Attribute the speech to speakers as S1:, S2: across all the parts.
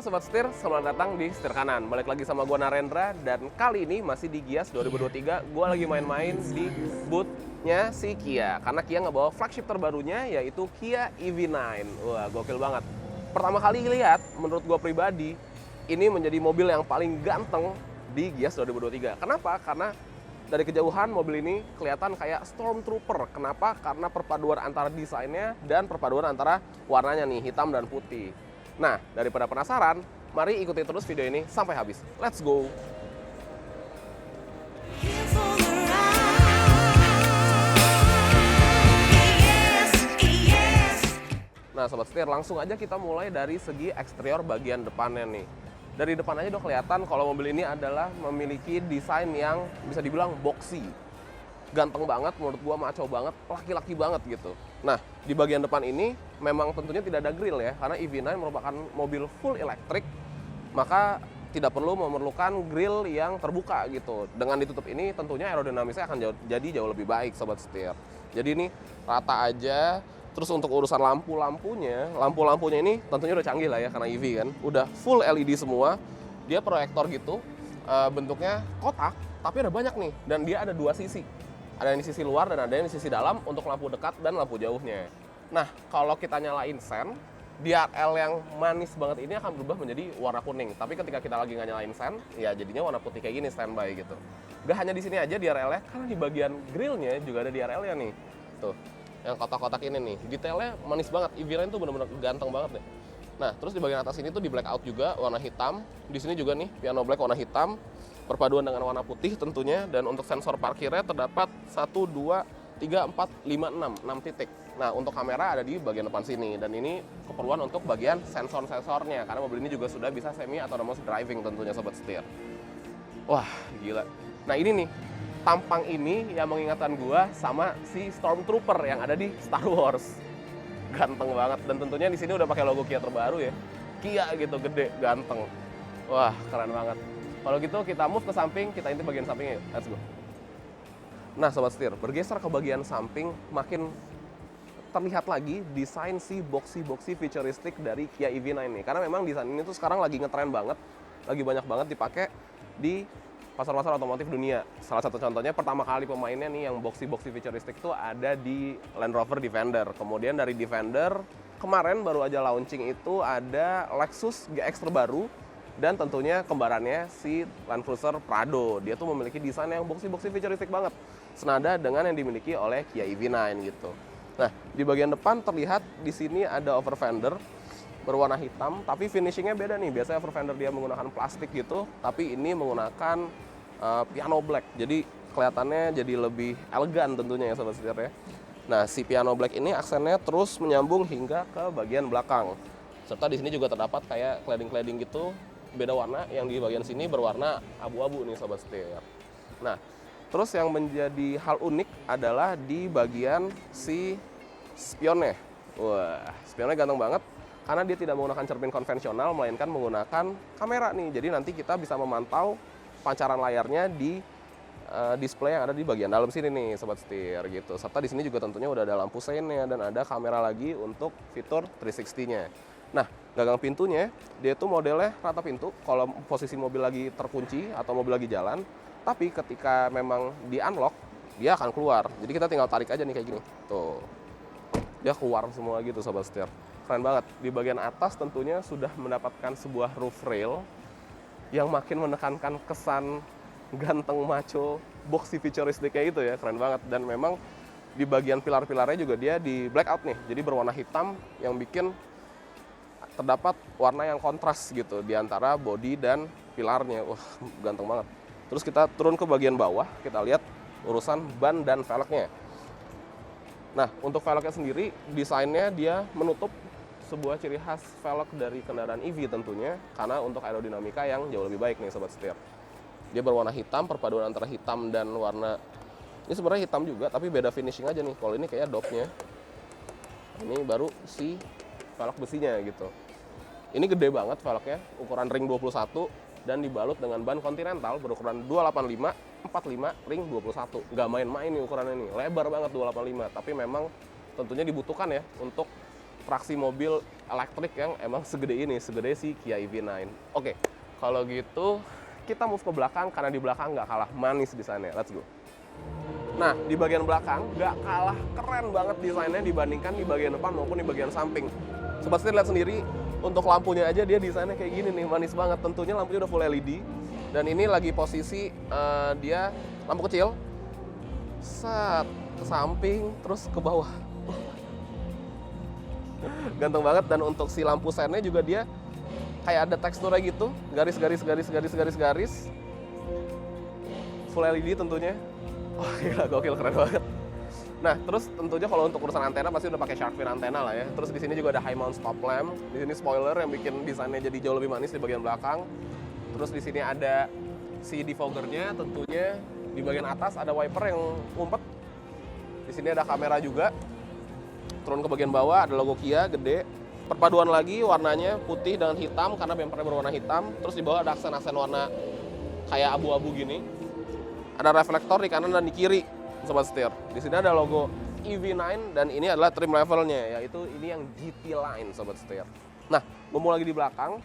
S1: Sobat Setir, selamat datang di Setir Kanan. Balik lagi sama gua Narendra, dan kali ini masih di Gias 2023. Gua lagi main-main di booth-nya si Kia, karena Kia ngebawa flagship terbarunya, yaitu Kia EV9. Wah, gokil banget. Pertama kali lihat, menurut gua pribadi, ini menjadi mobil yang paling ganteng di Gias 2023. Kenapa? Karena dari kejauhan mobil ini kelihatan kayak Stormtrooper. Kenapa? Karena perpaduan antara desainnya dan perpaduan antara warnanya nih, hitam dan putih. Nah, daripada penasaran, mari ikuti terus video ini sampai habis. Let's go! Nah, Sobat Setir, langsung aja kita mulai dari segi eksterior bagian depannya nih. Dari depan aja udah kelihatan kalau mobil ini adalah memiliki desain yang bisa dibilang boxy. Ganteng banget, menurut gua maco banget, laki-laki banget gitu. Nah, di bagian depan ini memang tentunya tidak ada grill ya, karena EV9 merupakan mobil full elektrik, maka tidak perlu memerlukan grill yang terbuka gitu. Dengan ditutup ini tentunya aerodinamisnya akan jadi jauh lebih baik, Sobat Setir. Jadi ini rata aja. Terus untuk urusan lampu-lampunya ini tentunya udah canggih lah ya, karena EV kan. Udah full LED semua, dia proyektor gitu, bentuknya kotak, tapi ada banyak nih, dan dia ada dua sisi. Ada yang di sisi luar dan ada yang di sisi dalam untuk lampu dekat dan lampu jauhnya. Nah, kalau kita nyalain sen, DRL yang manis banget ini akan berubah menjadi warna kuning. Tapi ketika kita lagi nggak nyalain sen, ya jadinya warna putih kayak gini, standby gitu. Gak hanya di sini aja DRL-nya, karena di bagian grillnya juga ada DRL-nya nih. Tuh, yang kotak-kotak ini nih, detailnya manis banget. EV9 tuh bener-bener ganteng banget deh. Nah, terus di bagian atas ini tuh di blackout juga, warna hitam. Di sini juga nih, piano black warna hitam. Perpaduan dengan warna putih tentunya, dan untuk sensor parkirnya terdapat 1, 2, 3, 4, 5, 6 titik. Nah, untuk kamera ada di bagian depan sini, dan ini keperluan untuk bagian sensor-sensornya, karena mobil ini juga sudah bisa semi autonomous driving tentunya, Sobat Setir. Wah, gila. Nah, ini nih, tampang ini yang mengingatkan gua sama si Stormtrooper yang ada di Star Wars. Ganteng banget, dan tentunya di sini udah pakai logo Kia terbaru ya. Kia gitu, gede, ganteng. Wah, keren banget. Kalau gitu kita move ke samping, kita intip bagian sampingnya yuk. Let's go. Nah, Sobat Setir, bergeser ke bagian samping, makin terlihat lagi desain si boxy futuristik dari Kia EV9 nih. Karena memang desain ini tuh sekarang lagi ngetren banget, lagi banyak banget dipakai di pasar-pasar otomotif dunia. Salah satu contohnya pertama kali pemainnya nih yang boxy futuristik itu ada di Land Rover Defender. Kemudian dari Defender, kemarin baru aja launching itu ada Lexus GX terbaru, dan tentunya kembarannya si Land Cruiser Prado. Dia tuh memiliki desain yang boxy futuristik banget, senada dengan yang dimiliki oleh Kia EV9 gitu. Nah, di bagian depan terlihat di sini ada over fender berwarna hitam, tapi finishingnya beda nih. Biasanya over fender dia menggunakan plastik gitu, tapi ini menggunakan piano black. Jadi kelihatannya jadi lebih elegan tentunya ya, Sobat Setir ya. Nah, si piano black ini aksennya terus menyambung hingga ke bagian belakang. Serta di sini juga terdapat kayak cladding gitu, beda warna, yang di bagian sini berwarna abu-abu nih, Sobat Setir. Nah, terus yang menjadi hal unik adalah di bagian si spionnya. Wah, spionnya ganteng banget karena dia tidak menggunakan cermin konvensional, melainkan menggunakan kamera nih. Jadi nanti kita bisa memantau pancaran layarnya di display yang ada di bagian dalam sini nih, Sobat Setir gitu. Serta di sini juga tentunya udah ada lampu seinnya dan ada kamera lagi untuk fitur 360-nya. Nah, gagang pintunya, dia tuh modelnya rata pintu kalau posisi mobil lagi terkunci atau mobil lagi jalan. Tapi ketika memang di-unlock, dia akan keluar. Jadi kita tinggal tarik aja nih kayak gini. Tuh, dia keluar semua gitu, Sobat Setir. Keren banget. Di bagian atas tentunya sudah mendapatkan sebuah roof rail yang makin menekankan kesan ganteng maco, boxy futuristiknya itu ya. Keren banget. Dan memang di bagian pilar-pilarnya juga dia di blackout nih. Jadi berwarna hitam yang bikin terdapat warna yang kontras gitu di antara bodi dan pilarnya. Wah, ganteng banget. Terus kita turun ke bagian bawah, kita lihat urusan ban dan velgnya. Nah, untuk velgnya sendiri, desainnya dia menutup sebuah ciri khas velg dari kendaraan EV tentunya, karena untuk aerodinamika yang jauh lebih baik nih, Sobat Setir. Dia berwarna hitam, perpaduan antara hitam dan warna, ini sebenarnya hitam juga, tapi beda finishing aja nih. Kalau ini kayak dopnya, ini baru si velg besinya gitu. Ini gede banget velgnya, ukuran ring 21 dan dibalut dengan ban Continental berukuran 285 45 ring 21. Nggak main-main nih ukurannya nih, lebar banget 285. Tapi memang tentunya dibutuhkan ya untuk fraksi mobil elektrik yang emang segede ini, segede si Kia EV9. Oke, kalau gitu kita move ke belakang karena di belakang nggak kalah manis desainnya. Let's go. Nah, di bagian belakang nggak kalah keren banget desainnya dibandingkan di bagian depan maupun di bagian samping. Sobat setir lihat sendiri, untuk lampunya aja dia desainnya kayak gini nih, manis banget. Tentunya lampunya udah full LED. Dan ini lagi posisi dia lampu kecil, set ke samping terus ke bawah. Ganteng banget. Dan untuk si lampu sennya juga dia kayak ada teksturnya gitu, garis-garis full LED tentunya. Wah, gila, gokil, keren banget. Nah, terus tentunya kalau untuk urusan antena pasti udah pakai shark fin antena lah ya. Terus di sini juga ada high mount stop lamp. Di sini spoiler yang bikin desainnya jadi jauh lebih manis di bagian belakang. Terus di sini ada si defoggernya, tentunya di bagian atas ada wiper yang ngumpet. Di sini ada kamera juga. Turun ke bagian bawah ada logo Kia gede. Perpaduan lagi warnanya putih dengan hitam karena bempernya berwarna hitam. Terus di bawah ada aksen-aksen warna kayak abu-abu gini. Ada reflektor di kanan dan di kiri, sobat setir. Di sini ada logo EV9 dan ini adalah trim levelnya, yaitu ini yang GT Line, sobat setir. Nah, gue mau lagi di belakang,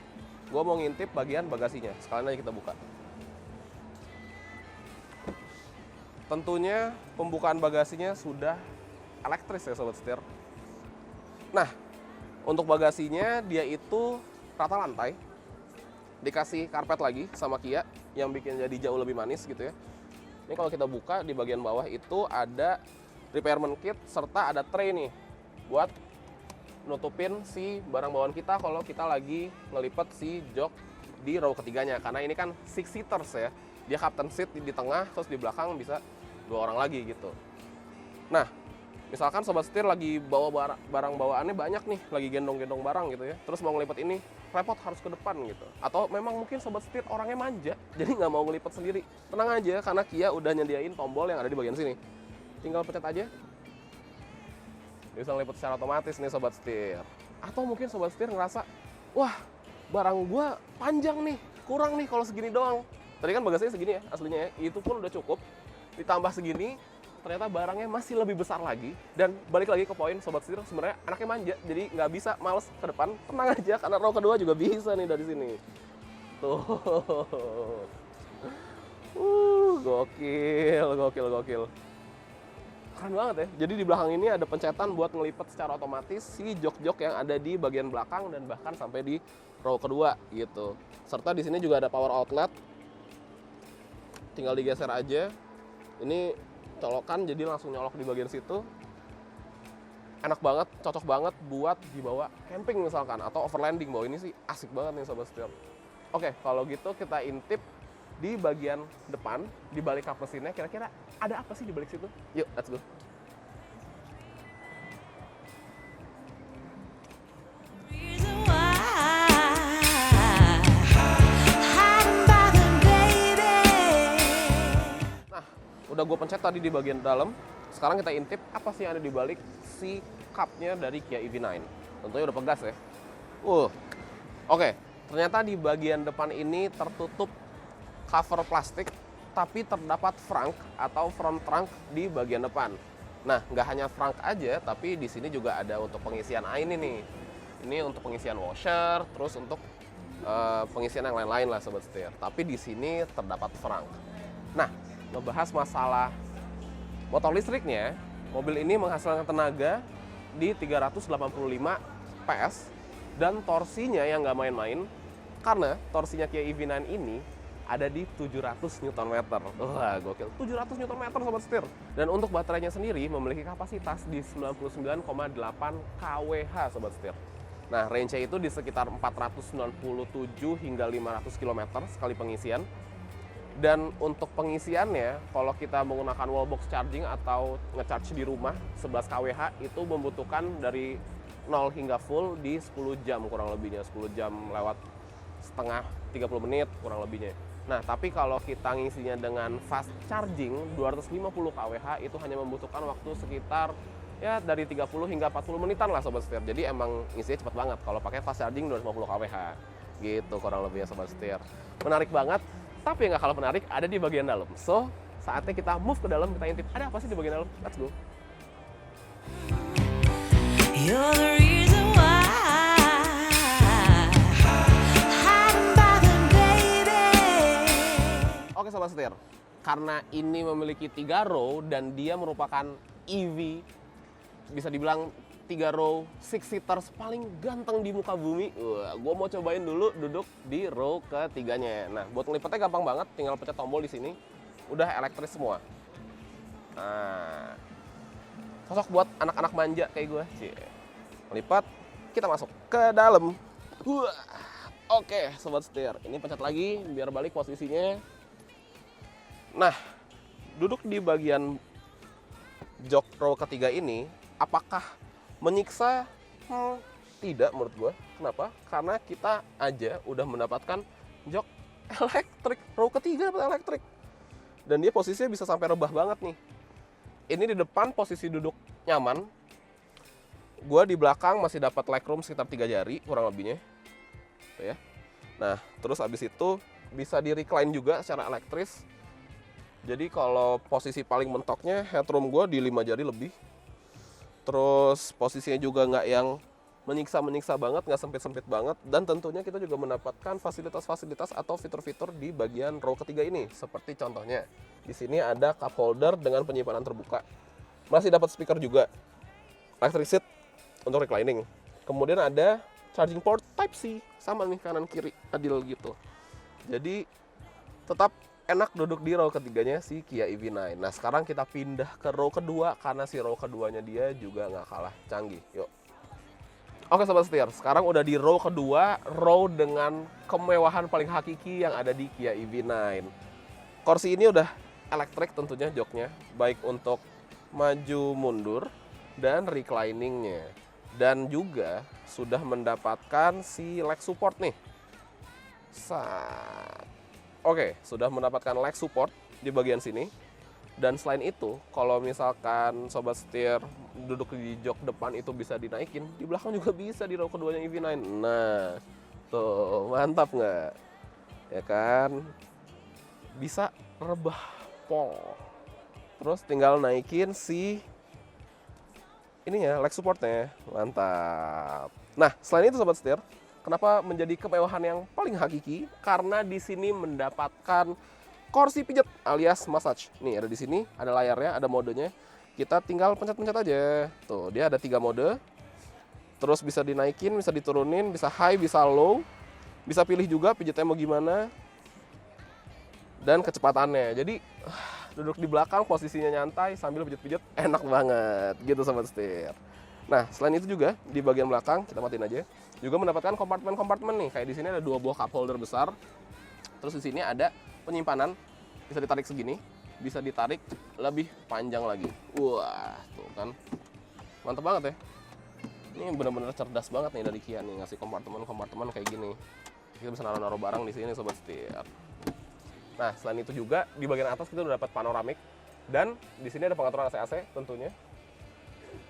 S1: gue mau ngintip bagian bagasinya. Sekalian aja kita buka. Tentunya pembukaan bagasinya sudah elektris ya, sobat setir. Nah, untuk bagasinya dia itu rata lantai, dikasih karpet lagi sama Kia yang bikin jadi jauh lebih manis gitu ya. Ini kalau kita buka di bagian bawah itu ada repairment kit serta ada tray nih buat nutupin si barang bawaan kita kalau kita lagi ngelipet si jok di row ketiganya, karena ini kan 6 seaters ya. Dia captain seat di tengah, terus di belakang bisa 2 orang lagi gitu. Nah, misalkan sobat setir lagi bawa barang bawaannya banyak nih, lagi gendong-gendong barang gitu ya, terus mau ngelipet ini, repot harus ke depan gitu. Atau memang mungkin sobat setir orangnya manja, jadi nggak mau ngelipet sendiri. Tenang aja, karena Kia udah nyediain tombol yang ada di bagian sini. Tinggal pencet aja, bisa ngelipet secara otomatis nih sobat setir. Atau mungkin sobat setir ngerasa, wah barang gua panjang nih, kurang nih kalau segini doang. Tadi kan bagasinya segini ya, aslinya ya, itu pun udah cukup. Ditambah segini, ternyata barangnya masih lebih besar lagi. Dan balik lagi ke poin sobat setir, sebenarnya anaknya manja, jadi nggak bisa males ke depan. Tenang aja, karena row kedua juga bisa nih dari sini. Tuh, gokil. Keren banget ya. Jadi di belakang ini ada pencetan buat ngelipet secara otomatis si jok-jok yang ada di bagian belakang dan bahkan sampai di row kedua gitu. Serta di sini juga ada power outlet. Tinggal digeser aja. Ini colokan jadi langsung nyolok di bagian situ. Enak banget, cocok banget buat dibawa camping misalkan atau overlanding. Bawa ini sih asik banget nih sobat setir. Oke, kalau gitu kita intip di bagian depan, di balik kap mesinnya, kira-kira ada apa sih di balik situ? Yuk, let's go. Udah gue pencet tadi di bagian dalam. Sekarang kita intip apa sih yang ada di balik si cupnya dari Kia EV9. Tentunya udah pegas ya. Oke, ternyata di bagian depan ini tertutup cover plastik, tapi terdapat frunk atau front trunk di bagian depan. Nah, nggak hanya frunk aja, tapi di sini juga ada untuk pengisian air ini. Ini untuk pengisian washer, terus untuk pengisian yang lain-lain lah sobat setir. Tapi di sini terdapat frunk. Nah, ngebahas masalah motor listriknya, mobil ini menghasilkan tenaga di 385 PS dan torsinya yang nggak main-main, karena torsinya Kia EV9 ini ada di 700 Nm. Wah, gokil. 700 Nm sobat setir. Dan untuk baterainya sendiri memiliki kapasitas di 99,8 kWh sobat setir. Nah, range-nya itu di sekitar 497 hingga 500 km sekali pengisian. Dan untuk pengisiannya, kalau kita menggunakan wallbox charging atau ngecharge di rumah 11 kWh itu membutuhkan dari 0 hingga full di 10 jam kurang lebihnya. 10 jam lewat setengah 30 menit kurang lebihnya. Nah, tapi kalau kita ngisinya dengan fast charging 250 kWh itu hanya membutuhkan waktu sekitar ya dari 30 hingga 40 menitan lah sobat setir. Jadi emang ngisinya cepat banget kalau pakai fast charging 250 kWh. Gitu kurang lebihnya sobat setir. Menarik banget. Tapi yang gak kalah menarik ada di bagian dalam. So, saatnya kita move ke dalam, kita intip ada apa sih di bagian dalam. Let's go. You're the reason why Oke sobat setir, karena ini memiliki 3 row dan dia merupakan EV, bisa dibilang 3 row 6 seaters paling ganteng di muka bumi. Gue mau cobain dulu duduk di row ketiganya. Nah, buat ngelipetnya gampang banget, tinggal pencet tombol di sini, udah elektris semua. Nah, cocok buat anak-anak manja kayak gue. Lipat, kita masuk ke dalam. Oke, sobat setir, ini pencet lagi biar balik posisinya. Nah, duduk di bagian jok row ketiga ini, apakah menyiksa? Tidak menurut gue. Kenapa? Karena kita aja udah mendapatkan jok elektrik, row ketiga dapat elektrik. Dan dia posisinya bisa sampai rebah banget nih. Ini di depan posisi duduk nyaman. Gue di belakang masih dapat legroom sekitar 3 jari kurang lebihnya. Tuh ya. Nah, terus abis itu bisa di recline juga secara elektris. Jadi kalau posisi paling mentoknya headroom gue di 5 jari lebih. Terus posisinya juga nggak yang menyiksa banget, nggak sempit-sempit banget. Dan tentunya kita juga mendapatkan fasilitas-fasilitas atau fitur-fitur di bagian row ketiga ini. Seperti contohnya, di sini ada cup holder dengan penyimpanan terbuka. Masih dapat speaker juga. Electric seat untuk reclining. Kemudian ada charging port Type-C. Sama nih kanan kiri, adil gitu. Jadi tetap enak duduk di row ketiganya si Kia EV9. Nah sekarang kita pindah ke row kedua karena si row keduanya dia juga nggak kalah canggih. Yuk. Oke sobat setir, sekarang udah di row kedua, row dengan kemewahan paling hakiki yang ada di Kia EV9. Kursi ini udah elektrik tentunya joknya, baik untuk maju mundur dan recliningnya. Dan juga sudah mendapatkan si leg support nih. Oke, sudah mendapatkan leg support di bagian sini. Dan selain itu, kalau misalkan sobat setir duduk di jok depan itu bisa dinaikin, di belakang juga bisa di row keduanya EV9. Nah, tuh mantap nggak? Ya kan? Bisa rebah pol. Terus tinggal naikin si ini ya, leg supportnya. Mantap. Nah, selain itu sobat setir, kenapa menjadi kemewahan yang paling hakiki? Karena di sini mendapatkan kursi pijat alias massage. Nih ada di sini, ada layarnya, ada modenya. Kita tinggal pencet-pencet aja. Tuh, dia ada 3 mode. Terus bisa dinaikin, bisa diturunin, bisa high, bisa low. Bisa pilih juga pijatnya mau gimana. Dan kecepatannya. Jadi duduk di belakang posisinya nyantai sambil pijat-pijat enak banget gitu sobat setir. Nah, selain itu juga di bagian belakang kita matiin aja. Juga mendapatkan kompartemen-kompartemen nih. Kayak di sini ada 2 buah cup holder besar. Terus di sini ada penyimpanan, bisa ditarik segini, bisa ditarik lebih panjang lagi. Wah, tuh kan. Mantap banget ya. Ini benar-benar cerdas banget nih dari Kia nih ngasih kompartemen-kompartemen kayak gini. Kita bisa naruh-naruh barang di sini sobat setir. Nah, selain itu juga di bagian atas kita udah dapat panoramik dan di sini ada pengaturan AC/AC tentunya.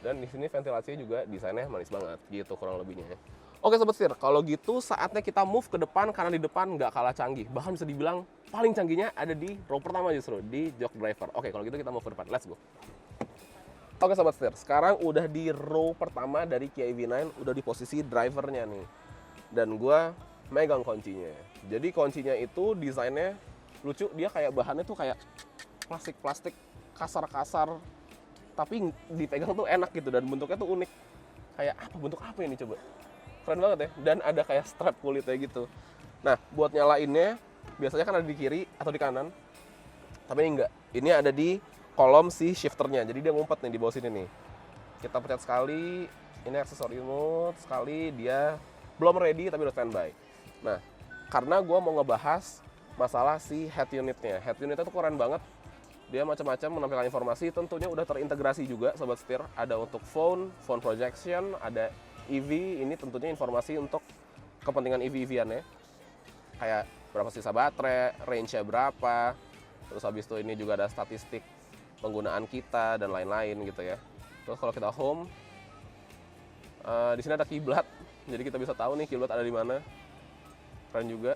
S1: Dan di sini ventilasinya juga desainnya manis banget gitu kurang lebihnya. Oke sobat setir, kalau gitu saatnya kita move ke depan karena di depan nggak kalah canggih. Bahkan bisa dibilang paling canggihnya ada di row pertama justru, di jok driver. Oke, kalau gitu kita move ke depan, let's go. Oke sobat setir, sekarang udah di row pertama dari Kia EV9, udah di posisi drivernya nih. Dan gua megang kuncinya. Jadi kuncinya itu desainnya lucu, dia kayak bahannya tuh kayak plastik-plastik kasar-kasar. Tapi dipegang tuh enak gitu dan bentuknya tuh unik. Kayak apa, bentuk apa ini coba? Keren banget ya, dan ada kayak strap kulitnya gitu. Nah, buat nyalainnya biasanya kan ada di kiri atau di kanan. Tapi ini enggak, ini ada di kolom si shifternya. Jadi dia ngumpet nih di bawah sini nih. Kita pencet sekali, ini aksesori mode, sekali dia belum ready tapi udah standby. Nah, karena gue mau ngebahas masalah si head unitnya. Head unitnya tuh keren banget. Dia macam-macam menampilkan informasi, tentunya udah terintegrasi juga sobat setir. Ada untuk phone projection, ada EV, ini tentunya informasi untuk kepentingan EV-EV-an ya. Kayak berapa sisa baterai, range-nya berapa, terus habis itu ini juga ada statistik penggunaan kita dan lain-lain gitu ya. Terus kalau kita home, di sini ada kiblat, jadi kita bisa tahu nih kiblat ada di mana. Keren juga.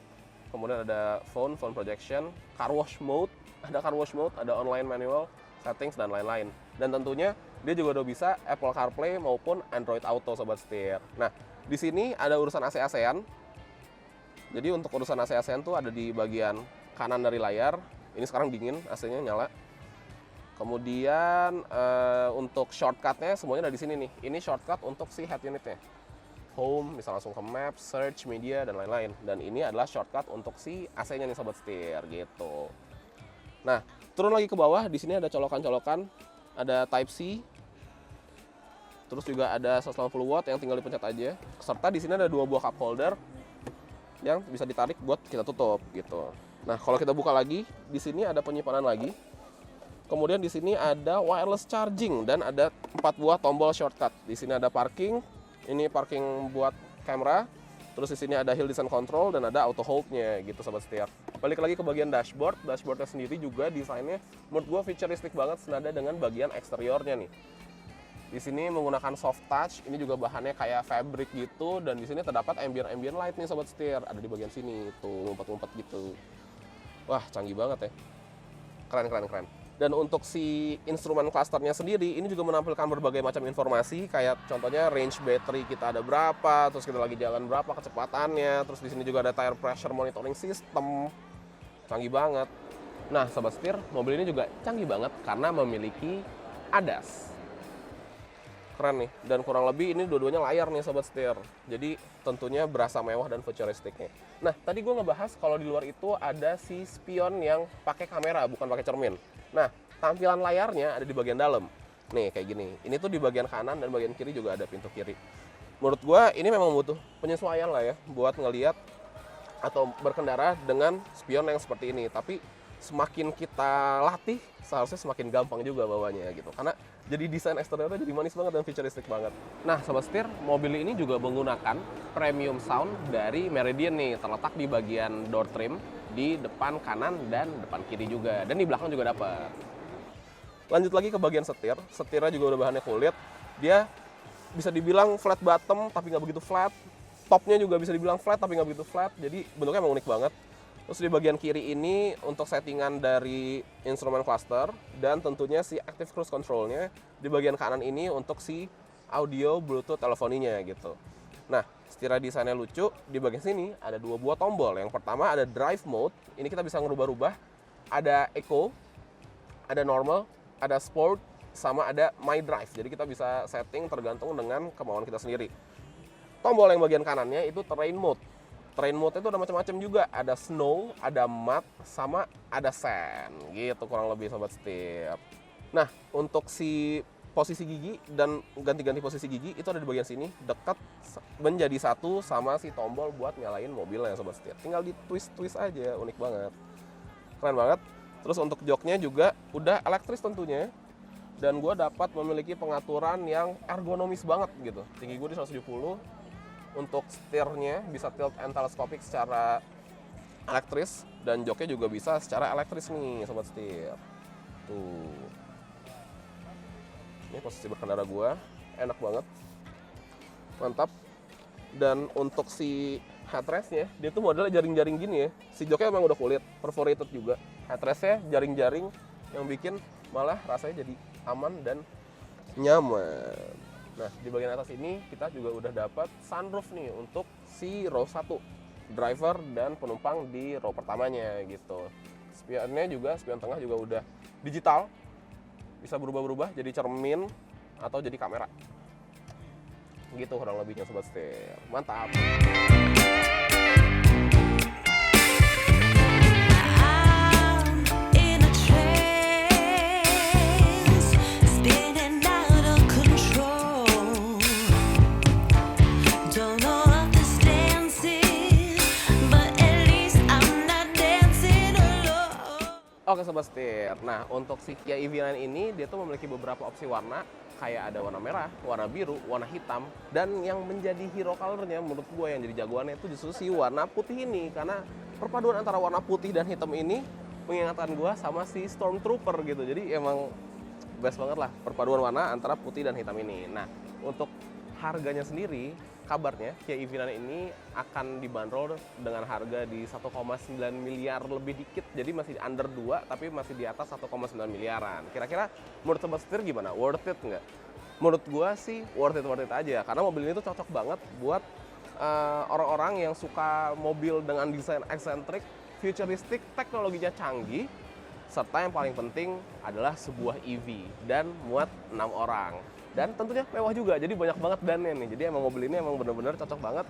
S1: Kemudian ada phone projection, car wash mode, ada online manual, settings dan lain-lain. Dan tentunya dia juga udah bisa Apple CarPlay maupun Android Auto sobat setir. Nah, di sini ada urusan AC/AC-an. Jadi untuk urusan AC/AC-an tuh ada di bagian kanan dari layar. Ini sekarang dingin, AC-nya nyala. Kemudian untuk shortcut-nya semuanya ada di sini nih. Ini shortcut untuk si head unitnya. Home, bisa langsung ke map, search, media, dan lain-lain. Dan ini adalah shortcut untuk si AC-nya nih sobat setir gitu. Nah, turun lagi ke bawah, di sini ada colokan-colokan, ada Type C. Terus juga ada 180 watt yang tinggal dipencet aja. Serta di sini ada 2 buah cup holder yang bisa ditarik buat kita tutup gitu. Nah, kalau kita buka lagi, di sini ada penyimpanan lagi. Kemudian di sini ada wireless charging dan ada 4 buah tombol shortcut. Di sini ada parking, ini parking buat kamera. Terus di sini ada hill descent control dan ada auto hold-nya gitu sobat setir. Balik lagi ke bagian dashboard. Dashboardnya sendiri juga desainnya menurut gua futuristik banget senada dengan bagian eksteriornya nih. Di sini menggunakan soft touch, ini juga bahannya kayak fabric gitu dan di sini terdapat ambient light nih sobat setir. Ada di bagian sini tuh ngumpet-ngumpet gitu. Wah, canggih banget ya. Keren. Dan untuk si instrumen clusternya sendiri, ini juga menampilkan berbagai macam informasi, kayak contohnya range battery kita ada berapa, terus kita lagi jalan berapa kecepatannya, terus di sini juga ada tire pressure monitoring system, canggih banget. Nah, sobat setir, mobil ini juga canggih banget karena memiliki ADAS. Keren nih, dan kurang lebih ini dua-duanya layar nih sobat setir. Jadi tentunya berasa mewah dan futuristiknya. Nah, tadi gue ngebahas kalau di luar itu ada si spion yang pakai kamera, bukan pakai cermin. Nah, tampilan layarnya ada di bagian dalam. Nih, kayak gini. Ini tuh di bagian kanan dan bagian kiri juga ada pintu kiri. Menurut gue ini memang butuh penyesuaian lah ya, buat ngelihat atau berkendara dengan spion yang seperti ini. Tapi semakin kita latih, seharusnya semakin gampang juga bawanya gitu. Karena jadi desain eksteriornya jadi manis banget dan futuristik banget. Nah, sobat setir, mobil ini juga menggunakan premium sound dari Meridian nih, terletak di bagian door trim, di depan kanan dan depan kiri juga, dan di belakang juga dapat. Lanjut lagi ke bagian setir, setirnya juga udah bahannya kulit. Dia bisa dibilang flat bottom tapi nggak begitu flat. Topnya juga bisa dibilang flat tapi nggak begitu flat, jadi bentuknya emang unik banget. Terus di bagian kiri ini untuk settingan dari instrumen cluster dan tentunya si active cruise control-nya. Di bagian kanan ini untuk si audio bluetooth telefoninya gitu. Nah, setirnya desainnya lucu. Di bagian sini ada 2 buah tombol. Yang pertama ada drive mode, ini kita bisa ngerubah-rubah. Ada eco, ada normal, ada sport, sama ada my drive. Jadi kita bisa setting tergantung dengan kemauan kita sendiri. Tombol yang bagian kanannya itu terrain mode. Terrain mode itu ada macam-macam juga, ada snow, ada mud, sama ada sand, gitu kurang lebih sobat setir. Nah, untuk si posisi gigi dan ganti-ganti posisi gigi itu ada di bagian sini, dekat menjadi satu sama si tombol buat nyalain mobilnya sobat setir. Tinggal di twist-twist aja, unik banget, keren banget. Terus untuk joknya juga udah elektris tentunya, dan gue dapat memiliki pengaturan yang ergonomis banget gitu. Tinggi gue di 170. Untuk setirnya bisa tilt and telescopic secara elektris dan joknya juga bisa secara elektris nih sobat setir. Tuh. Ini posisi berkendara gua, enak banget. Mantap. Dan untuk si headrestnya, dia tuh modelnya jaring-jaring gini ya. Si joknya memang udah kulit, perforated juga. Headrestnya jaring-jaring yang bikin malah rasanya jadi aman dan nyaman. Nah, di bagian atas ini kita juga udah dapat sunroof nih untuk si row 1, driver dan penumpang di row pertamanya gitu. Spionnya juga, spion tengah juga udah digital, bisa berubah-ubah jadi cermin atau jadi kamera. Gitu kurang lebihnya sobat setir. Mantap. Oke sobat setir, nah untuk si Kia EV9 ini dia tuh memiliki beberapa opsi warna, kayak ada warna merah, warna biru, warna hitam, dan yang menjadi hero colornya menurut gue yang jadi jagoannya itu justru si warna putih ini, karena perpaduan antara warna putih dan hitam ini mengingatkan gue sama si Stormtrooper gitu. Jadi emang best banget lah perpaduan warna antara putih dan hitam ini. Nah, untuk harganya sendiri, kabarnya Kia EV9 ini akan dibanderol dengan harga di 1,9 miliar lebih dikit. Jadi masih under 2 tapi masih di atas 1,9 miliaran. Kira-kira menurut sobat setir gimana? Worth it nggak? Menurut gua sih worth it aja, karena mobil ini tuh cocok banget buat orang-orang yang suka mobil dengan desain eksentrik, futuristik, teknologinya canggih, serta yang paling penting adalah sebuah EV dan muat 6 orang. Dan tentunya mewah juga, jadi banyak banget dannya nih. Jadi emang mobil ini emang bener-bener cocok banget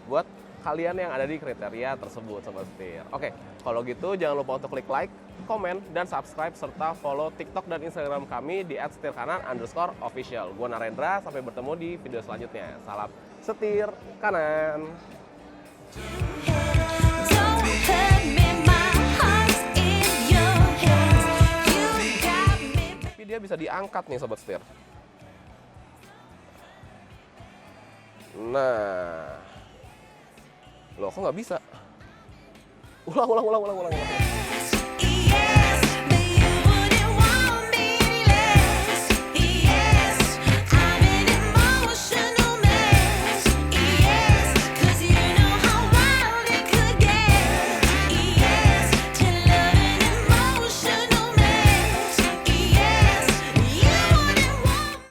S1: buat kalian yang ada di kriteria tersebut, Sobat Setir. Oke, kalau gitu jangan lupa untuk klik like, komen, dan subscribe, serta follow TikTok dan Instagram kami di @setirkanan_official. Gue Narendra, sampai bertemu di video selanjutnya. Salam setir kanan. Tapi dia bisa diangkat nih, Sobat Setir. Nah, loh kok nggak bisa? Ulang.